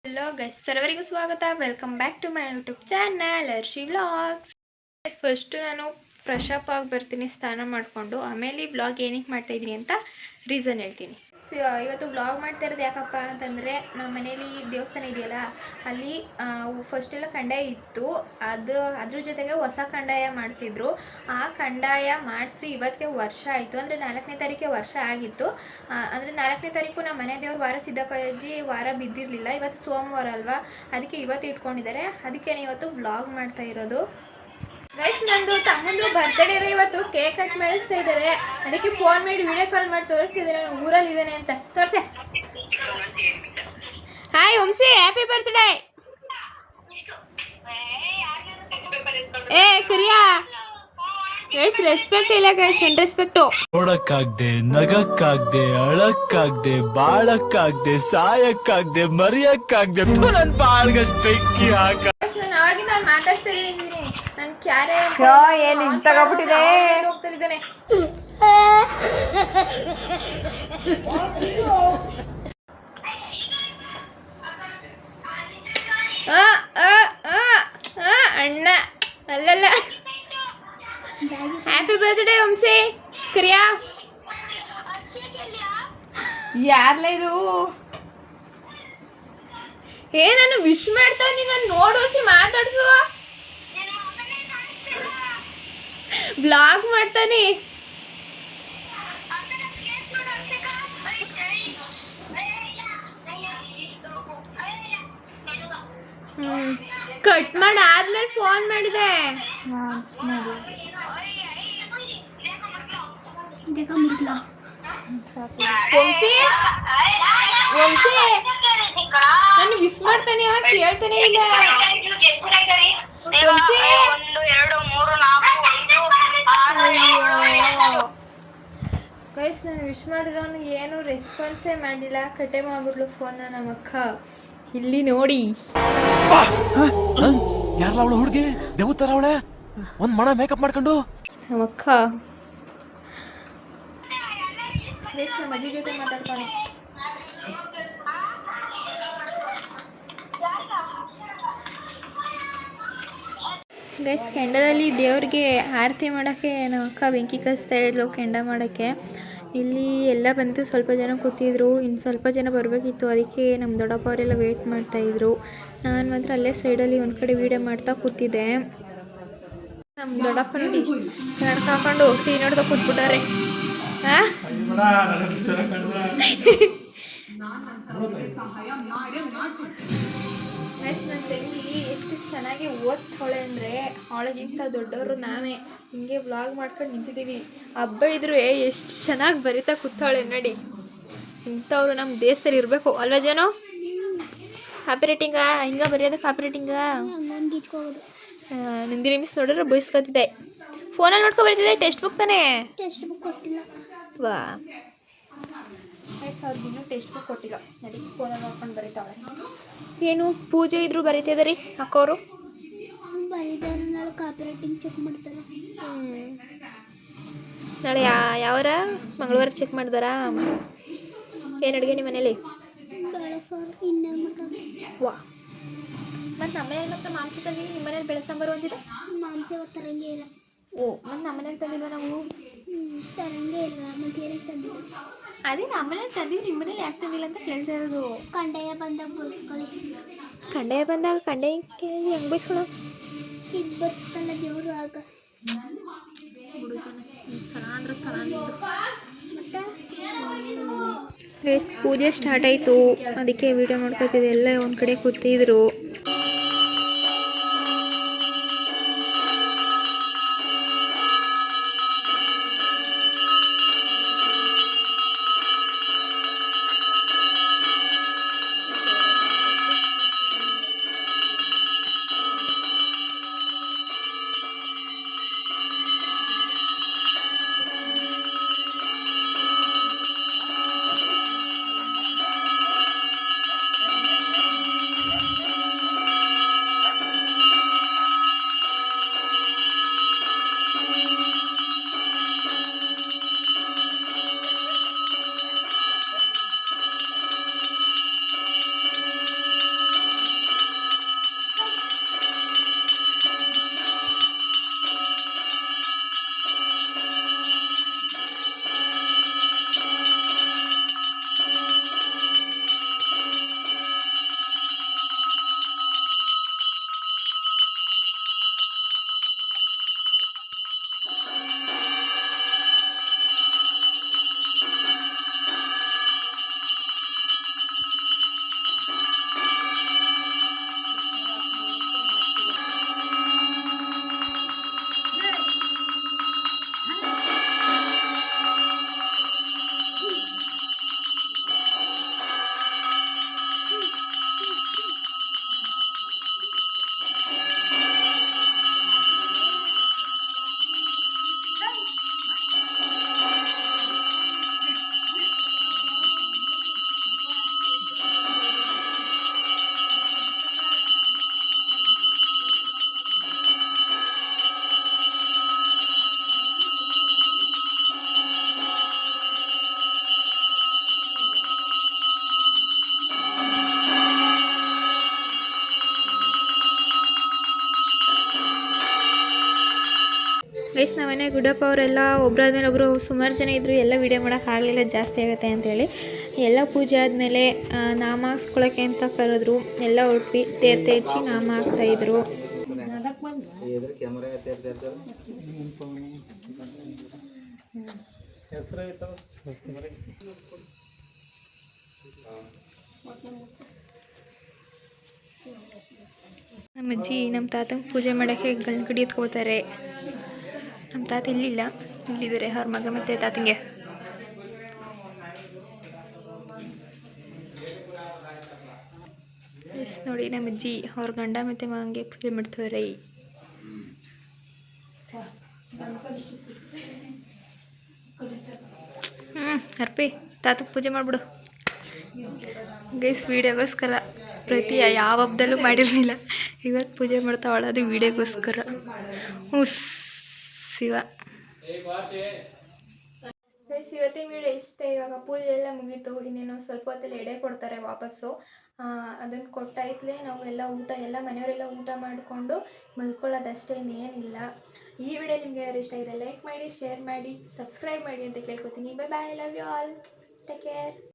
Hello guys, ಸರ್ವರಿಗೂ ಸ್ವಾಗತ. Welcome back to my YouTube channel Harshi vlogs. First ನಾನು fresh up ಆಗಿ ಬರ್ತೀನಿ ಸ್ನಾನ ಮಾಡಿಕೊಂಡು. ಆಮೇಲೆ ಈ ವ್ಲಾಗ್ ಏನಕ್ಕೆ ಮಾಡ್ತಾಯಿದ್ದೀನಿ ಅಂತ ರೀಸನ್ ಹೇಳ್ತೀನಿ. ಇವತ್ತು ವ್ಲಾಗ್ ಮಾಡ್ತಾ ಇರೋದು ಯಾಕಪ್ಪ ಅಂತಂದರೆ, ನಮ್ಮ ಮನೇಲಿ ದೇವಸ್ಥಾನ ಇದೆಯಲ್ಲ, ಅಲ್ಲಿ ಫಸ್ಟೆಲ್ಲ ಕಂದಾಯ ಇತ್ತು. ಅದ್ರ ಜೊತೆಗೆ ಹೊಸ ಕಂದಾಯ ಮಾಡಿಸಿದ್ರು. ಆ ಕಂದಾಯ ಮಾಡಿಸಿ ಇವತ್ತಿಗೆ ವರ್ಷ ಆಯಿತು. ಅಂದರೆ 4ನೇ ತಾರೀಕಿಗೆ ವರ್ಷ ಆಗಿತ್ತು. ಅಂದರೆ 4ನೇ ತಾರೀಕು ನಮ್ಮ ಮನೆ ದೇವ್ರ ವಾರ ಸಿದ್ದಪ್ಪಾಜಿ ವಾರ ಬಿದ್ದಿರಲಿಲ್ಲ. ಇವತ್ತು ಸೋಮವಾರ ಅಲ್ವಾ, ಅದಕ್ಕೆ ಇವತ್ತು ಇಟ್ಕೊಂಡಿದ್ದಾರೆ. ಅದಕ್ಕೆ ಇವತ್ತು ವ್ಲಾಗ್ ಮಾಡ್ತಾ ಇರೋದು. ಗೈಸ್, ನಂದು ತಮ್ಮಂದು ಬರ್ತ್ಡೇ ಇರೋ ಇವತ್ತು ಕೇಕ್ ಕಟ್ ಮಾಡಿಸ್ತಾ ಇದ್ದಾರೆ. ಅದಕ್ಕೆ ಫೋನ್ ಮಾಡಿ ವಿಡಿಯೋ ಕಾಲ್ ಮಾಡಿ ತೋರಿಸ್ತಿದ್ದಾರೆ ನಾನು ಊರಲ್ಲಿ ಇದ್ದೇನೆ ಅಂತ. ತೋರ್ಸೆ. Hi Vamshi, happy birthday. ಏ ಕರಿಯಾ ಗೈಸ್, ರೆಸ್ಪೆಕ್ಟ್ ಇಲ್ಲ ಗೈಸ್, ರೆಸ್ಪೆಕ್ಟು. ನೋಡಕ್ಕಾಗ್ದೆ, ನಗಕ್ಕಾಗ್ದೆ, ಅಳಕ್ಕಾಗ್ದೆ, ಬಾಳಕ್ಕಾಗ್ದೆ, ಸಾಯಕ್ಕಾಗ್ದೆ, ಮರಿಯಕ್ಕಾಗ್ದೆ, ನನ್ ಬಾಳ್ಗಷ್ಟು ಬೆಂಕಿ ಹಾಕ. ನಾನು ಅವಾಗಿಂದ ನಾನು ಮಾತಾಡ್ತಾ ಇದ್ದೀನಿ. ನನ್ನ ಕ್ಯಾರೆ ಏನು ಇಂತ ತಗೊಬಿಟ್ಟಿದೆ ಹೋಗ್ತಿದ್ದಾನೆ. ಅಣ್ಣ ಅಲ್ಲಲ್ಲ. Happy birthday Vamshi. ಕರಿಯಾ ಯಾರ್ಲ ಇದು? ನಾನು ವಿಶ್ ಮಾಡ್ತಾನೆ, ನಾನು ನೋಡೋಸಿ ಮಾತಾಡ್ಸುವ. ಬ್ಲಾಗ್ ಮಾಡ್ತಾನೆ. ಕಟ್ ಮಾಡಿ ಆದ್ಮೇಲೆ ಫೋನ್ ಮಾಡಿದೆ. ವಂಶಿ ವಂಶಿ ನಾನು ವಿಶ್ ಮಾಡ್ತಾನೆ, ಅವ ಕೇಳ್ತಾನೆ ಇಲ್ಲ. ವಂಶಿ ಗೈಸ್, ನಾನು ವಿಶ್ ಮಾಡಿರೋನು ಏನು ರೆಸ್ಪಾನ್ಸೇ ಮಾಡಿಲ್ಲ. ಕಟ್ಟೆ ಮಾಡ್ಬಿಟ್ಲು ಫೋನ್ ನಮ್ಮ ಅಕ್ಕ. ಇಲ್ಲಿ ನೋಡಿ, ಯಾರಲ್ಲ ಅವಳು ಹುಡುಗಿ? ದೇವತರ ಅವಳೆ, ಒಂದ್ ಮಣ ಮೇಕಪ್ ಮಾಡ್ಕೊಂಡು. ನಮ್ಮ ಅಕ್ಕ ಗೈಸ್ ನಮ್ಮ ಅಜ್ಜಿ ಜೊತೆ ಮಾತಾಡ್ತಾನೆ. ಗೈಸ್, ಕೆಂಡದಲ್ಲಿ ದೇವ್ರಿಗೆ ಆರತಿ ಮಾಡೋಕ್ಕೆ ನಮ್ಮ ಅಕ್ಕ ಬೆಂಕಿ ಕಸ್ತಾ ಇದ್ಲು ಕೆಂಡ ಮಾಡೋಕ್ಕೆ. ಇಲ್ಲಿ ಎಲ್ಲ ಬಂದು ಸ್ವಲ್ಪ ಜನ ಕೂತಿದ್ರು, ಇನ್ನು ಸ್ವಲ್ಪ ಜನ ಬರಬೇಕಿತ್ತು. ಅದಕ್ಕೆ ನಮ್ಮ ದೊಡ್ಡಪ್ಪ ಅವರೆಲ್ಲ ವೇಟ್ ಮಾಡ್ತಾಯಿದ್ರು. ನಾನು ಮಾತ್ರ ಅಲ್ಲೇ ಸೈಡಲ್ಲಿ ಒಂದು ಕಡೆ ವೀಡಿಯೋ ಮಾಡ್ತಾ ಕೂತಿದ್ದೆ. ನಮ್ಮ ದೊಡ್ಡಪ್ಪ ನೋಡಿ ಕನ್ನಡಕ ಹಾಕೊಂಡು ಟೀ ನೋಡ್ತಾ ಕೂತ್ಬಿಟ್ಟಾರೆ. ನನ್ನ ತಂಗಿ ಎಷ್ಟು ಚೆನ್ನಾಗಿ ಓದ್ತಾಳೆ ಅಂದರೆ, ಅವಳಿಗಿಂತ ದೊಡ್ಡವರು ನಾವೇ ಹಿಂಗೆ ವ್ಲಾಗ್ ಮಾಡ್ಕೊಂಡು ನಿಂತಿದ್ದೀವಿ. ಹಬ್ಬ ಇದ್ರೂ ಎಷ್ಟು ಚೆನ್ನಾಗಿ ಬರಿತಾ ಕೂತಾಳೆ ನೋಡಿ. ಇಂಥವ್ರು ನಮ್ಮ ದೇಶದಲ್ಲಿ ಇರಬೇಕು ಅಲ್ವಾ ಜನೋ? ಕಾಪಿ ರೈಟಿಂಗ ಹಿಂಗೆ ಬರೆಯೋದು. ಕಾಪಿ ರೈಟಿಂಗ ನಂದಿನಿ ಮಿಸ್ ನೋಡಿದ್ರೆ ಬಯಸ್ಕೊತಿದ್ದೆ. ಫೋನಲ್ಲಿ ನೋಡ್ಕೊ ಬರೀತಿದ್ದೆ. ಟೆಕ್ಸ್ಟ್ ಬುಕ್ ತಾನೇ? ಟೆಕ್ಸ್ಟ್ ಬುಕ್ ಕೊಟ್ಟಿಲ್ಲ. ವಾ, ಅವ್ರಿಗೆ ಇನ್ನೂ ಟೆಕ್ಸ್ಟ್ ಬುಕ್ ಕೊಟ್ಟಿಲ್ಲ. ಅದಕ್ಕೆ ಫೋನಲ್ಲಿ ನೋಡ್ಕೊಂಡು ಬರೀತಾಳೆ. ಏನು ಪೂಜೆ ಇದ್ರು ಬರೀತಿದಾರಿ ಅಕ್ಕವರು? ನಾಳೆ ಕಾಪಿ ರೈಟಿಂಗ್ ಚೆಕ್ ಮಾಡ್ತಾರೆ. ನಾಳೆ ಯಾವಾರ? ಮಂಗಳವಾರ ಚೆಕ್ ಮಾಡಿದಾರಾ? ಏನು ಅಡುಗೆ ನಿಮ್ಮ ಮನೇಲಿ? ವಾ, ಮತ್ತು ನಮ್ಮ ಮನೇಲಿ ಮಾತ್ರ ಮಾಂಸ ತಂದಿವಿ. ನಿಮ್ಮ ಮನೇಲಿ ಬೆಳೆ ಸಾಂಬಾರು ಅಂತಿದೆ. ಮಾಂಸ ತರಂಗೇ ಇಲ್ಲ. ಓ, ಮತ್ತು ನಮ್ಮ ಮನೇಲಿ ತಂದಿಲ್ವ ನಾವು? ತರಂಗೇ ಇಲ್ಲ, ಮತ್ತೆ ಏನಕ್ಕೆ ತಂದಿಲ್ಲ? ಅದೇ ನಮ್ಮ ಮನೇಲಿ ತಂದೀವಿ, ನಿಮ್ಮ ಮನೇಲಿ ಯಾಕೆ ತಂದಿಲ್ಲ ಅಂತ ಕೇಳ್ತಾ ಇರೋದು. ಕಂದಾಯ ಬಂದಾಗ ಬಯಸ್ಕೊಳ್ಳಿ. ಕಂದಾಯ ಬಂದಾಗ ಕಂದಾಯ ಕೇಳಿ ಹೆಂಗೆ ಬಯಸ್ಕೊಳ್ಳೋ? ಇದು ಬರ್ತಲ್ಲ ದೇವರು ಆಗ. ಗೈಸ್, ಪೂಜೆ ಸ್ಟಾರ್ಟ್ ಆಯಿತು. ಅದಕ್ಕೆ ವಿಡಿಯೋ ಮಾಡ್ಕೊತಿದ್ದೆ. ಎಲ್ಲ ಒಂದು ಕಡೆ ಕೂತಿದ್ರು. ಗೈಸ್ ನಾವೇನೇ ಗುಡಪ್ಪ ಅವರೆಲ್ಲ ಒಬ್ಬರಾದ್ಮೇಲೆ ಒಬ್ಬರು ಸುಮಾರು ಜನ ಇದ್ದರು, ಎಲ್ಲ ವೀಡಿಯೋ ಮಾಡೋಕ್ಕಾಗಲಿಲ್ಲ, ಜಾಸ್ತಿ ಆಗುತ್ತೆ ಅಂತೇಳಿ. ಎಲ್ಲ ಪೂಜೆ ಆದಮೇಲೆ ನಾಮ ಹಾಕ್ಸ್ಕೊಳಕ್ಕೆ ಅಂತ ಕರೆದ್ರು. ಎಲ್ಲ ಹೊರಟ್ವಿ, ತೇರ್ತೆ ಹೆಚ್ಚಿ ನಾಮ ಹಾಕ್ತಾಯಿದ್ರು. ನಮ್ಮ ಅಜ್ಜಿ ನಮ್ಮ ತಾತಂಗೆ ಪೂಜೆ ಮಾಡೋಕ್ಕೆ ಗಲ್ಗಡಿ ಎತ್ಕೋತಾರೆ. ನಮ್ಮ ತಾತ ಇಲ್ಲಿಲ್ಲ, ಇಲ್ಲಿದ್ದಾರೆ ಅವ್ರ ಮಗ ಮತ್ತು ತಾತಂಗೆ. ಎಸ್ ನೋಡಿ, ನಮ್ಮ ಅಜ್ಜಿ ಅವ್ರ ಗಂಡ ಮತ್ತು ಮಗಂಗೆ ಪೂಜೆ ಮಾಡ್ತಾರೆ. ಅರ್ಪಿ ತಾತಕ್ಕೆ ಪೂಜೆ ಮಾಡಿಬಿಡು ಗೈಸ್. ವೀಡಿಯೋಗೋಸ್ಕರ ಪ್ರತಿ ಯಾವ ಹಬ್ಬದಲ್ಲೂ ಮಾಡಿರಲಿಲ್ಲ, ಇವತ್ತು ಪೂಜೆ ಮಾಡ್ತಾವಳ, ಅದು ವೀಡಿಯೋಗೋಸ್ಕರ. ಉಸ್ ಶಿವ ಗೈಸ್, ಇವತ್ತಿನ ವೀಡಿಯೋ ಇಷ್ಟೇ. ಇವಾಗ ಪೂಜೆ ಎಲ್ಲ ಮುಗೀತು, ಇನ್ನೇನು ಸ್ವಲ್ಪ ಹೊತ್ತಲ್ಲಿ ಎಡೆ ಕೊಡ್ತಾರೆ ವಾಪಸ್ಸು. ಅದನ್ನು ಕೊಟ್ಟಾಯ್ತಲೇ ನಾವು ಎಲ್ಲ ಊಟ, ಎಲ್ಲ ಮನೆಯವರೆಲ್ಲ ಊಟ ಮಾಡಿಕೊಂಡು ಮಲ್ಕೊಳ್ಳೋದಷ್ಟೇ, ಇನ್ನೇನಿಲ್ಲ. ಈ ವಿಡಿಯೋ ನಿಮಗೆ ಯಾರು ಇಷ್ಟ ಇದೆ ಲೈಕ್ ಮಾಡಿ, ಶೇರ್ ಮಾಡಿ, ಸಬ್ಸ್ಕ್ರೈಬ್ ಮಾಡಿ ಅಂತ ಕೇಳ್ಕೊತೀನಿ. Bye bye, love you all, take care.